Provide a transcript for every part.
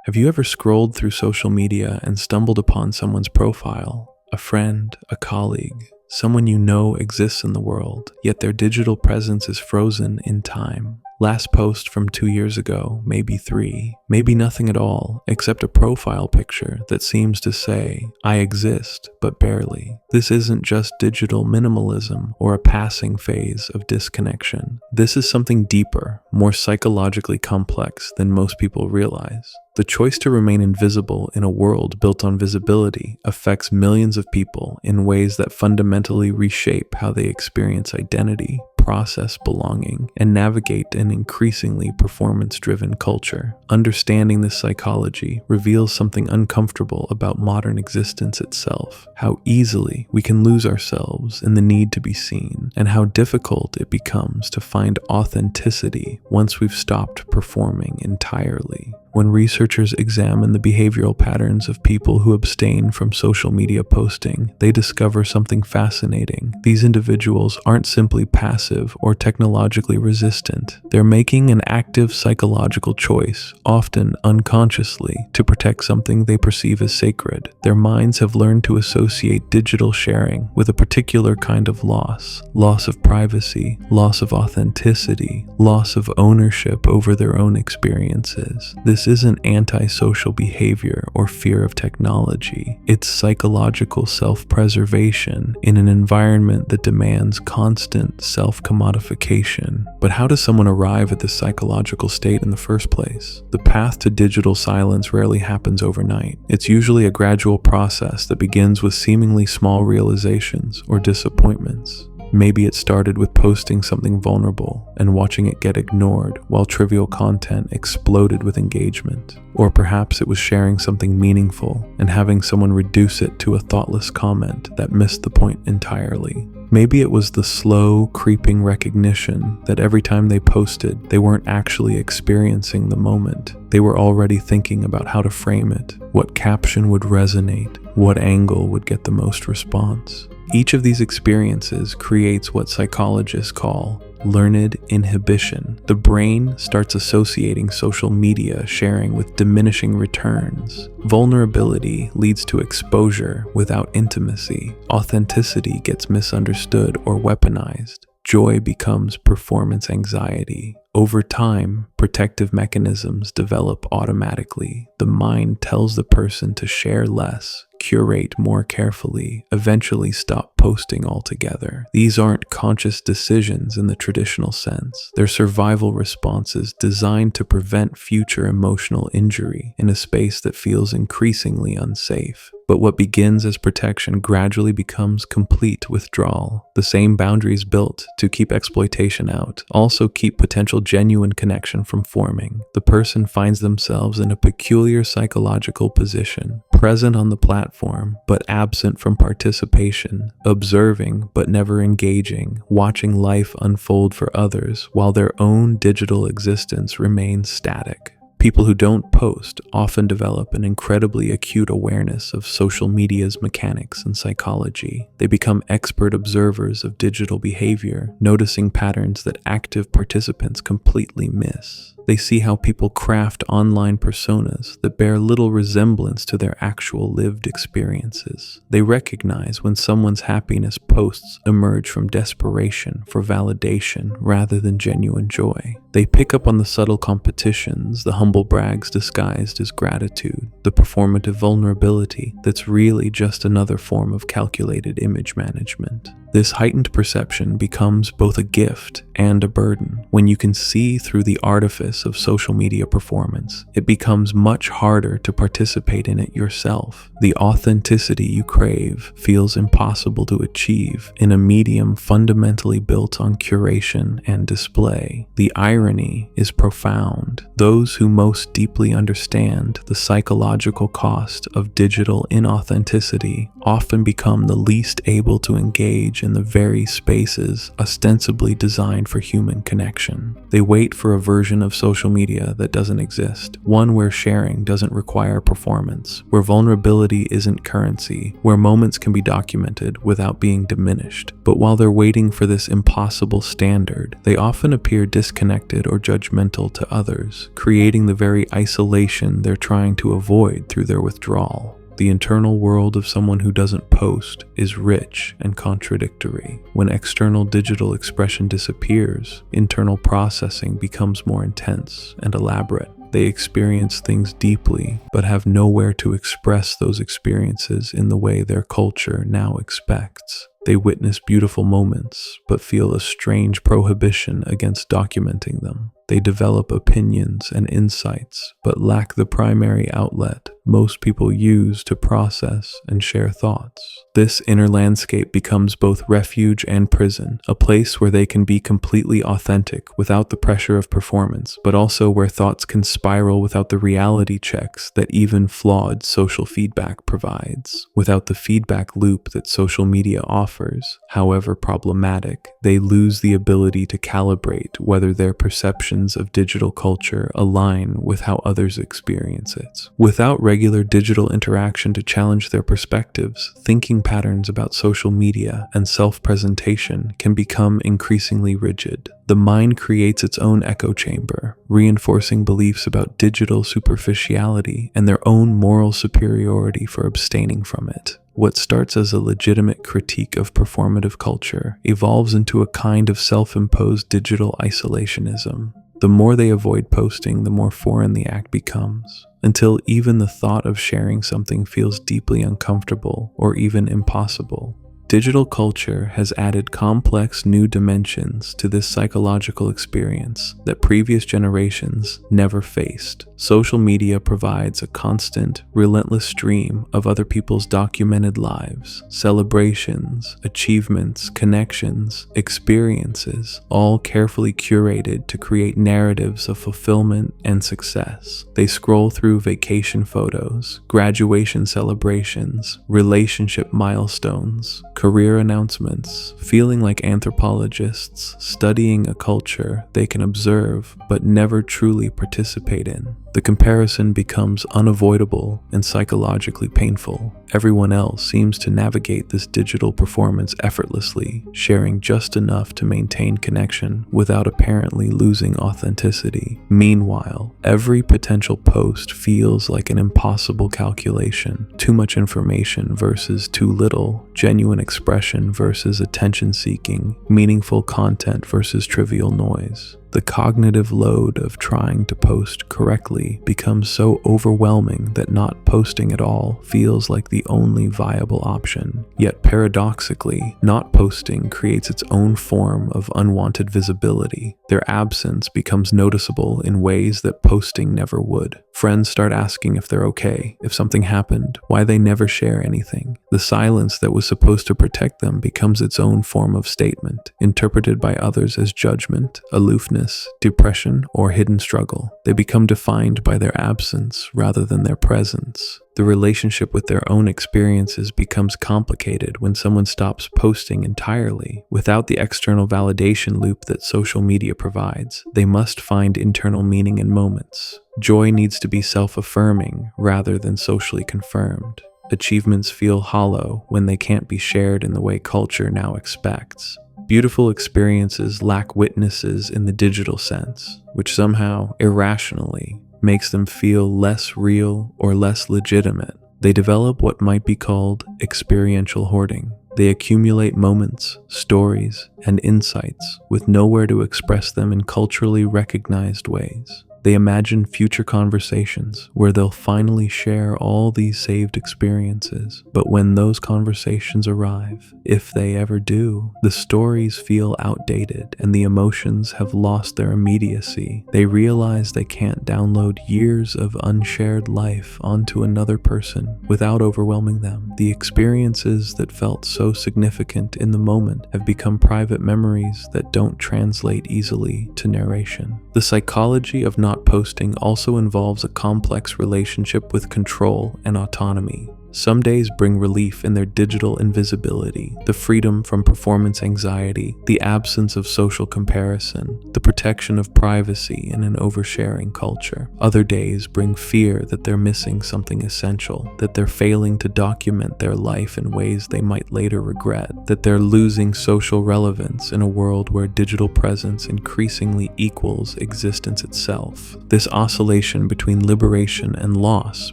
Have you ever scrolled through social media and stumbled upon someone's profile? A friend, a colleague, someone you know exists in the world, yet their digital presence is frozen in time. Last post from 2 years ago, maybe 3, maybe nothing at all, except a profile picture that seems to say, I exist, but barely. This isn't just digital minimalism or a passing phase of disconnection. This is something deeper, more psychologically complex than most people realize. The choice to remain invisible in a world built on visibility affects millions of people in ways that fundamentally reshape how they experience identity, process belonging, and navigate an increasingly performance-driven culture. Understanding this psychology reveals something uncomfortable about modern existence itself, how easily we can lose ourselves in the need to be seen, and how difficult it becomes to find authenticity once we've stopped performing entirely. When researchers examine the behavioral patterns of people who abstain from social media posting, they discover something fascinating. These individuals aren't simply passive or technologically resistant. They're making an active psychological choice, often unconsciously, to protect something they perceive as sacred. Their minds have learned to associate digital sharing with a particular kind of loss of privacy, loss of authenticity, loss of ownership over their own experiences. This isn't antisocial behavior or fear of technology. It's psychological self-preservation in an environment that demands constant self-commodification. But how does someone arrive at this psychological state in the first place? The path to digital silence rarely happens overnight. It's usually a gradual process that begins with seemingly small realizations or disappointments. Maybe it started with posting something vulnerable and watching it get ignored while trivial content exploded with engagement. Or perhaps it was sharing something meaningful and having someone reduce it to a thoughtless comment that missed the point entirely. Maybe it was the slow, creeping recognition that every time they posted, they weren't actually experiencing the moment. They were already thinking about how to frame it, what caption would resonate, what angle would get the most response. Each of these experiences creates what psychologists call learned inhibition. The brain starts associating social media sharing with diminishing returns. Vulnerability leads to exposure without intimacy. Authenticity gets misunderstood or weaponized. Joy becomes performance anxiety. Over time, protective mechanisms develop automatically. The mind tells the person to share less, curate more carefully, eventually stop posting altogether. These aren't conscious decisions in the traditional sense. They're survival responses designed to prevent future emotional injury in a space that feels increasingly unsafe. But what begins as protection gradually becomes complete withdrawal. The same boundaries built to keep exploitation out also keep potential genuine connection from forming. The person finds themselves in a peculiar psychological position, present on the platform but absent from participation, observing but never engaging, watching life unfold for others while their own digital existence remains static. People who don't post often develop an incredibly acute awareness of social media's mechanics and psychology. They become expert observers of digital behavior, noticing patterns that active participants completely miss. They see how people craft online personas that bear little resemblance to their actual lived experiences. They recognize when someone's happiness posts emerge from desperation for validation rather than genuine joy. They pick up on the subtle competitions, the humble brags disguised as gratitude, the performative vulnerability that's really just another form of calculated image management. This heightened perception becomes both a gift and a burden. When you can see through the artifice of social media performance, it becomes much harder to participate in it yourself. The authenticity you crave feels impossible to achieve in a medium fundamentally built on curation and display. The irony is profound. Those who most deeply understand the psychological cost of digital inauthenticity often become the least able to engage in the very spaces ostensibly designed for human connection. They wait for a version of social social media that doesn't exist, one where sharing doesn't require performance, where vulnerability isn't currency, where moments can be documented without being diminished. But while they're waiting for this impossible standard, they often appear disconnected or judgmental to others, creating the very isolation they're trying to avoid through their withdrawal. The internal world of someone who doesn't post is rich and contradictory. When external digital expression disappears, internal processing becomes more intense and elaborate. They experience things deeply, but have nowhere to express those experiences in the way their culture now expects. They witness beautiful moments, but feel a strange prohibition against documenting them. They develop opinions and insights, but lack the primary outlet most people use to process and share thoughts. This inner landscape becomes both refuge and prison, a place where they can be completely authentic without the pressure of performance, but also where thoughts can spiral without the reality checks that even flawed social feedback provides. Without the feedback loop that social media offers, however problematic, they lose the ability to calibrate whether their perceptions of digital culture align with how others experience it. Without regular digital interaction to challenge their perspectives, thinking patterns about social media and self-presentation can become increasingly rigid. The mind creates its own echo chamber, reinforcing beliefs about digital superficiality and their own moral superiority for abstaining from it. What starts as a legitimate critique of performative culture evolves into a kind of self-imposed digital isolationism. The more they avoid posting, the more foreign the act becomes, until even the thought of sharing something feels deeply uncomfortable or even impossible. Digital culture has added complex new dimensions to this psychological experience that previous generations never faced. Social media provides a constant, relentless stream of other people's documented lives, celebrations, achievements, connections, experiences, all carefully curated to create narratives of fulfillment and success. They scroll through vacation photos, graduation celebrations, relationship milestones, career announcements, feeling like anthropologists studying a culture they can observe but never truly participate in. The comparison becomes unavoidable and psychologically painful. Everyone else seems to navigate this digital performance effortlessly, sharing just enough to maintain connection without apparently losing authenticity. Meanwhile, every potential post feels like an impossible calculation. Too much information versus too little, genuine expression versus attention-seeking, meaningful content versus trivial noise. The cognitive load of trying to post correctly becomes so overwhelming that not posting at all feels like the only viable option. Yet paradoxically, not posting creates its own form of unwanted visibility. Their absence becomes noticeable in ways that posting never would. Friends start asking if they're okay, if something happened, why they never share anything. The silence that was supposed to protect them becomes its own form of statement, interpreted by others as judgment, aloofness, depression, or hidden struggle. They become defined by their absence rather than their presence. The relationship with their own experiences becomes complicated when someone stops posting entirely. Without the external validation loop that social media provides, they must find internal meaning in moments. Joy needs to be self-affirming rather than socially confirmed. Achievements feel hollow when they can't be shared in the way culture now expects. Beautiful experiences lack witnesses in the digital sense, which somehow, irrationally, makes them feel less real or less legitimate. They develop what might be called experiential hoarding. They accumulate moments, stories, and insights with nowhere to express them in culturally recognized ways. They imagine future conversations where they'll finally share all these saved experiences. But when those conversations arrive, if they ever do, the stories feel outdated and the emotions have lost their immediacy. They realize they can't download years of unshared life onto another person without overwhelming them. The experiences that felt so significant in the moment have become private memories that don't translate easily to narration. The psychology of not posting also involves a complex relationship with control and autonomy. Some days bring relief in their digital invisibility, the freedom from performance anxiety, the absence of social comparison, the protection of privacy in an oversharing culture. Other days bring fear that they're missing something essential, that they're failing to document their life in ways they might later regret, that they're losing social relevance in a world where digital presence increasingly equals existence itself. This oscillation between liberation and loss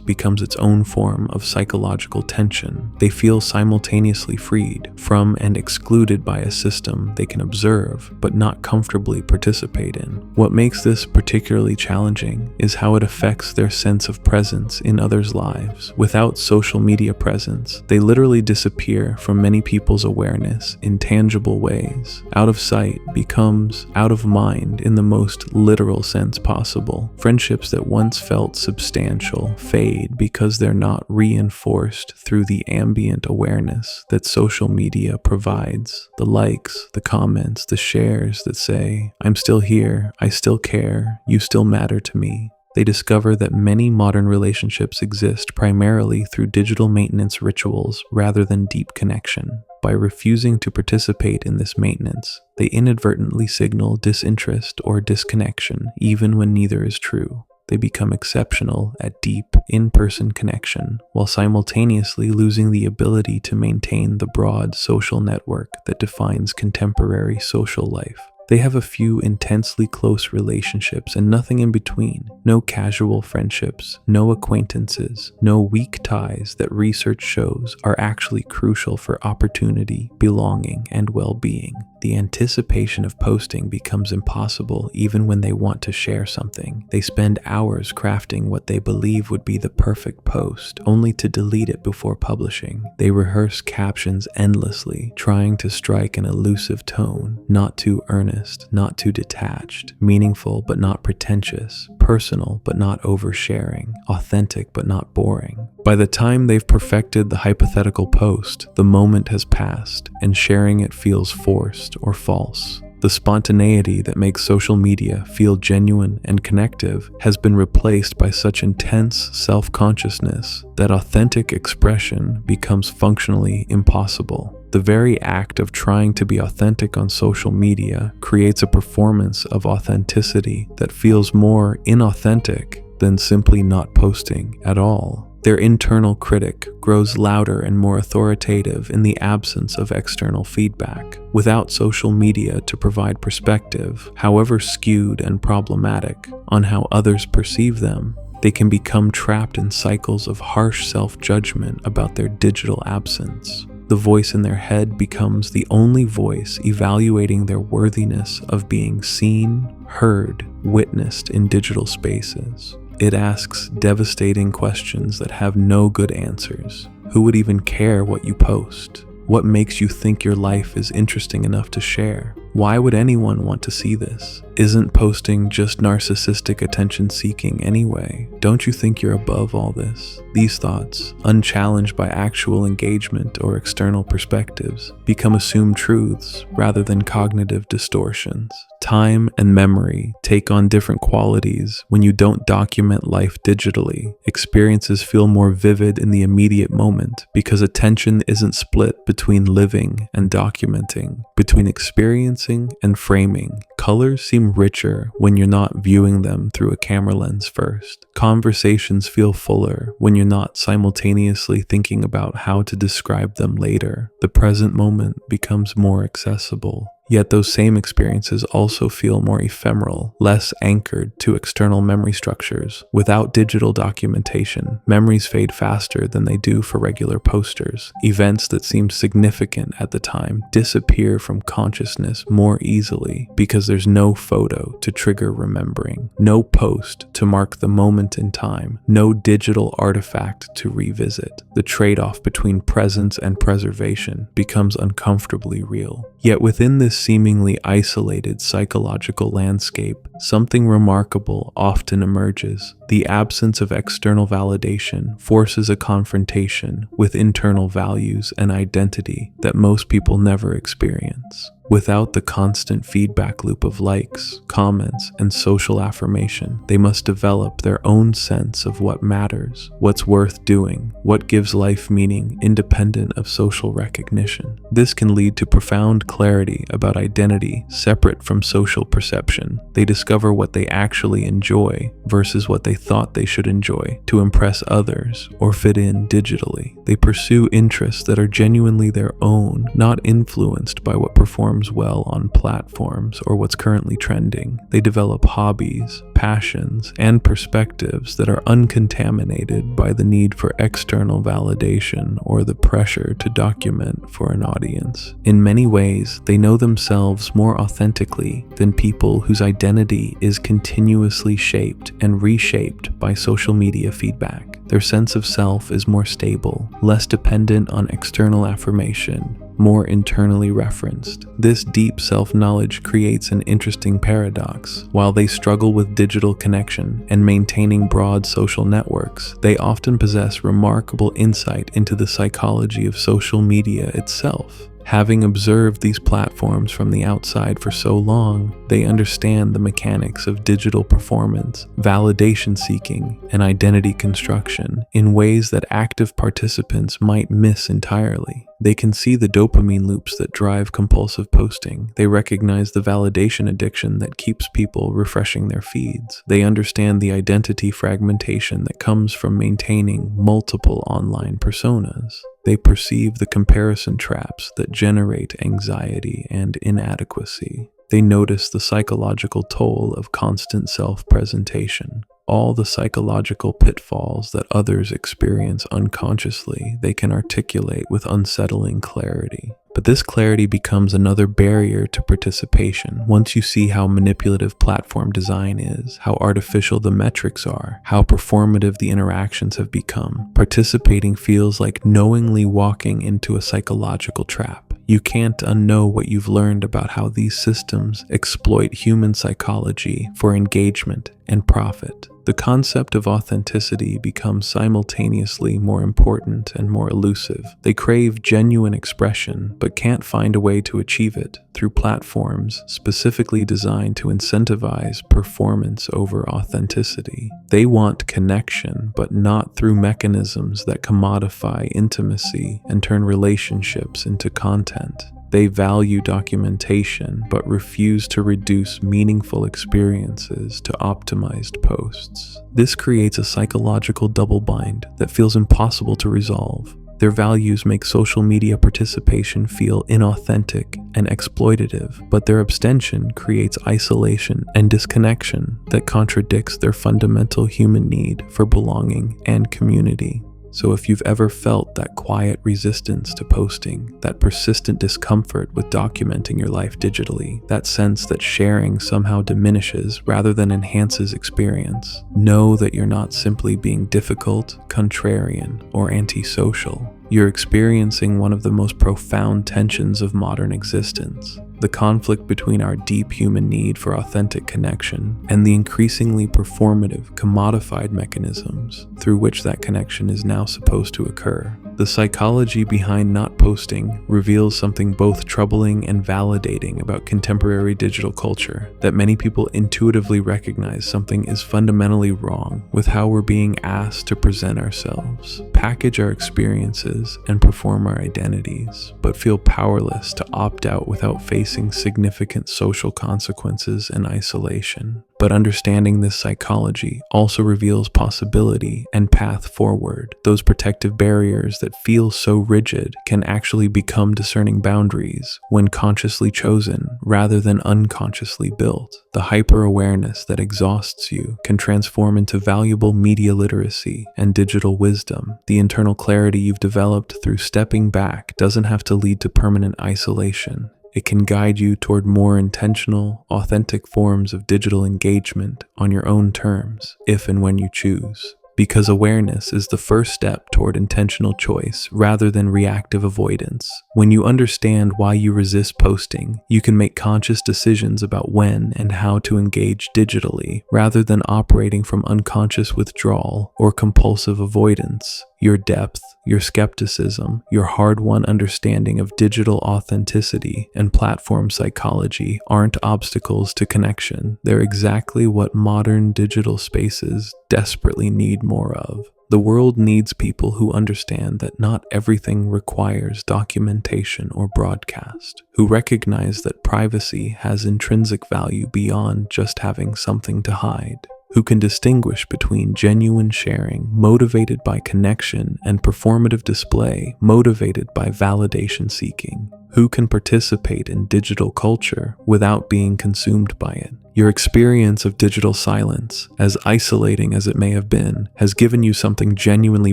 becomes its own form of psychological tension. They feel simultaneously freed from and excluded by a system they can observe but not comfortably participate in. What makes this particularly challenging is how it affects their sense of presence in others' lives. Without social media presence, they literally disappear from many people's awareness in tangible ways. Out of sight becomes out of mind in the most literal sense possible. Friendships that once felt substantial fade because they're not reinforced through the ambient awareness that social media provides. The likes, the comments, the shares that say, "I'm still here, I still care, you still matter to me." They discover that many modern relationships exist primarily through digital maintenance rituals rather than deep connection. By refusing to participate in this maintenance, they inadvertently signal disinterest or disconnection, even when neither is true. They become exceptional at deep, in-person connection, while simultaneously losing the ability to maintain the broad social network that defines contemporary social life. They have a few intensely close relationships and nothing in between. No casual friendships, no acquaintances, no weak ties that research shows are actually crucial for opportunity, belonging, and well-being. The anticipation of posting becomes impossible even when they want to share something. They spend hours crafting what they believe would be the perfect post, only to delete it before publishing. They rehearse captions endlessly, trying to strike an elusive tone, not too earnest, not too detached, meaningful but not pretentious, personal but not oversharing, authentic but not boring. By the time they've perfected the hypothetical post, the moment has passed, and sharing it feels forced or false. The spontaneity that makes social media feel genuine and connective has been replaced by such intense self-consciousness that authentic expression becomes functionally impossible. The very act of trying to be authentic on social media creates a performance of authenticity that feels more inauthentic than simply not posting at all. Their internal critic grows louder and more authoritative in the absence of external feedback. Without social media to provide perspective, however skewed and problematic, on how others perceive them, they can become trapped in cycles of harsh self-judgment about their digital absence. The voice in their head becomes the only voice evaluating their worthiness of being seen, heard, witnessed in digital spaces. It asks devastating questions that have no good answers. Who would even care what you post? What makes you think your life is interesting enough to share? Why would anyone want to see this? Isn't posting just narcissistic attention seeking anyway? Don't you think you're above all this? These thoughts, unchallenged by actual engagement or external perspectives, become assumed truths rather than cognitive distortions. Time and memory take on different qualities when you don't document life digitally. Experiences feel more vivid in the immediate moment because attention isn't split between living and documenting, between experiencing and framing. Colors seem richer when you're not viewing them through a camera lens first. Conversations feel fuller when you're not simultaneously thinking about how to describe them later. The present moment becomes more accessible. Yet those same experiences also feel more ephemeral, less anchored to external memory structures. Without digital documentation, memories fade faster than they do for regular posters. Events that seemed significant at the time disappear from consciousness more easily because there's no photo to trigger remembering, no post to mark the moment in time, no digital artifact to revisit. The trade-off between presence and preservation becomes uncomfortably real. Yet within this seemingly isolated psychological landscape, something remarkable often emerges. The absence of external validation forces a confrontation with internal values and identity that most people never experience. Without the constant feedback loop of likes, comments, and social affirmation, they must develop their own sense of what matters, what's worth doing, what gives life meaning independent of social recognition. This can lead to profound clarity about identity separate from social perception. They discover what they actually enjoy versus what they thought they should enjoy to impress others or fit in digitally. They pursue interests that are genuinely their own, not influenced by what performs well on platforms or what's currently trending. They develop hobbies, passions, and perspectives that are uncontaminated by the need for external validation or the pressure to document for an audience. In many ways, they know themselves more authentically than people whose identity is continuously shaped and reshaped by social media feedback. Their sense of self is more stable, less dependent on external affirmation, more internally referenced. This deep self-knowledge creates an interesting paradox. While they struggle with digital connection and maintaining broad social networks, they often possess remarkable insight into the psychology of social media itself. Having observed these platforms from the outside for so long, they understand the mechanics of digital performance, validation seeking, and identity construction in ways that active participants might miss entirely. They can see the dopamine loops that drive compulsive posting. They recognize the validation addiction that keeps people refreshing their feeds. They understand the identity fragmentation that comes from maintaining multiple online personas. They perceive the comparison traps that generate anxiety and inadequacy. They notice the psychological toll of constant self-presentation. All the psychological pitfalls that others experience unconsciously, they can articulate with unsettling clarity. But this clarity becomes another barrier to participation. Once you see how manipulative platform design is, how artificial the metrics are, how performative the interactions have become, participating feels like knowingly walking into a psychological trap. You can't unknow what you've learned about how these systems exploit human psychology for engagement and profit. The concept of authenticity becomes simultaneously more important and more elusive. They crave genuine expression, but can't find a way to achieve it through platforms specifically designed to incentivize performance over authenticity. They want connection, but not through mechanisms that commodify intimacy and turn relationships into content. They value documentation, but refuse to reduce meaningful experiences to optimized posts. This creates a psychological double bind that feels impossible to resolve. Their values make social media participation feel inauthentic and exploitative, but their abstention creates isolation and disconnection that contradicts their fundamental human need for belonging and community. So if you've ever felt that quiet resistance to posting, that persistent discomfort with documenting your life digitally, that sense that sharing somehow diminishes rather than enhances experience, know that you're not simply being difficult, contrarian, or antisocial. You're experiencing one of the most profound tensions of modern existence. The conflict between our deep human need for authentic connection and the increasingly performative, commodified mechanisms through which that connection is now supposed to occur. The psychology behind not posting reveals something both troubling and validating about contemporary digital culture, that many people intuitively recognize something is fundamentally wrong with how we're being asked to present ourselves, package our experiences, and perform our identities, but feel powerless to opt out without facing significant social consequences and isolation. But understanding this psychology also reveals possibility and path forward. Those protective barriers that feel so rigid can actually become discerning boundaries when consciously chosen rather than unconsciously built. The hyper-awareness that exhausts you can transform into valuable media literacy and digital wisdom. The internal clarity you've developed through stepping back doesn't have to lead to permanent isolation. It can guide you toward more intentional, authentic forms of digital engagement on your own terms, if and when you choose. Because awareness is the first step toward intentional choice rather than reactive avoidance. When you understand why you resist posting, you can make conscious decisions about when and how to engage digitally rather than operating from unconscious withdrawal or compulsive avoidance. Your depth, your skepticism, your hard-won understanding of digital authenticity and platform psychology aren't obstacles to connection. They're exactly what modern digital spaces desperately need more of. The world needs people who understand that not everything requires documentation or broadcast, who recognize that privacy has intrinsic value beyond just having something to hide, who can distinguish between genuine sharing, motivated by connection, and performative display, motivated by validation seeking, who can participate in digital culture without being consumed by it. Your experience of digital silence, as isolating as it may have been, has given you something genuinely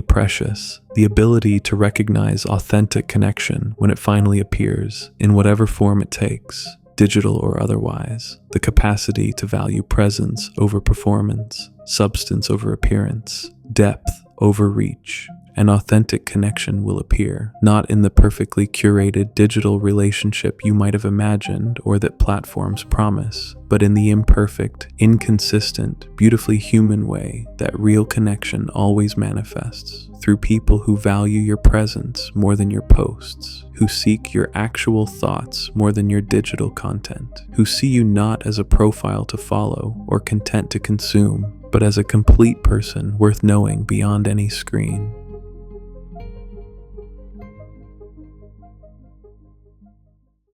precious: the ability to recognize authentic connection when it finally appears, in whatever form it takes, digital or otherwise, the capacity to value presence over performance, substance over appearance, depth over reach. An authentic connection will appear, not in the perfectly curated digital relationship you might have imagined or that platforms promise, but in the imperfect, inconsistent, beautifully human way that real connection always manifests, through people who value your presence more than your posts, who seek your actual thoughts more than your digital content, who see you not as a profile to follow or content to consume, but as a complete person worth knowing beyond any screen.